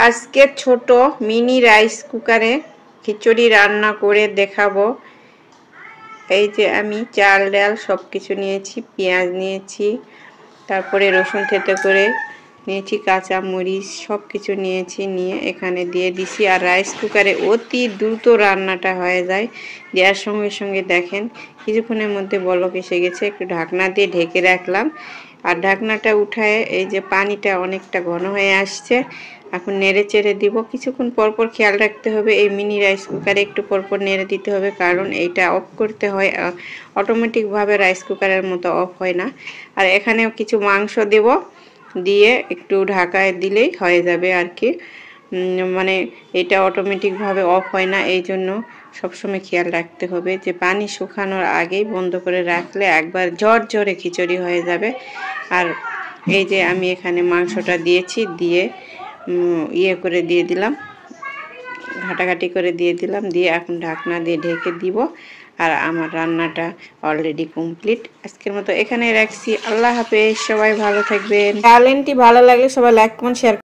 আজকে ছোট mini rice কুকারে খিচুড়ি রান্না করে দেখাবো। এই যে আমি চাল ডাল সব কিছু নিয়েছি, পেঁয়াজ নিয়েছি, তারপরে রসুন থেতো করে নিয়েছি, কাঁচা মরিচ সব কিছু নিয়েছি, নিয়ে এখানে দিয়ে দিছি। আর রাইস কুকারে অতি দ্রুত রান্নাটা হয়ে যায়। দেওয়ার সঙ্গে সঙ্গে দেখেন কিছুক্ষণের মধ্যে বলক এসে গেছে। একটু ঢাকনা দিয়ে ঢেকে রাখলাম, আর ঢাকনাটা উঠায় এই যে পানিটা অনেকটা ঘন হয়ে আসছে। এখন নেড়ে চেড়ে দিব। কিছুক্ষণ পরপর খেয়াল রাখতে হবে, এই মিনি রাইস কুকারে একটু পরপর নেড়ে দিতে হবে, কারণ এইটা অফ করতে হয়, অটোমেটিকভাবে রাইস কুকারের মতো অফ হয় না। আর এখানেও কিছু মাংস দেব, দিয়ে একটু ঢাকায় দিলেই হয়ে যাবে আর কি। মানে এটা অটোমেটিকভাবে অফ হয় না, এই জন্য সবসময় খেয়াল রাখতে হবে যে পানি শুকানোর আগেই বন্ধ করে রাখলে একবার ঝরঝরে খিচুড়ি হয়ে যাবে। আর এই যে আমি এখানে মাংসটা দিয়েছি, দিয়ে ইয়ে করে দিয়ে দিলাম, ঘাটাঘাটি করে দিয়ে দিলাম, দিয়ে এখন ঢাকনা দিয়ে ঢেকে দিব। আর আমার রান্নাটা অলরেডি কমপ্লিট। আজকের মতো এখানে রাখছি। আল্লাহ হাফেজ, সবাই ভালো থাকবেন। চ্যানেলটি ভালো লাগলে সবাই লাইক কমেন্ট শেয়ার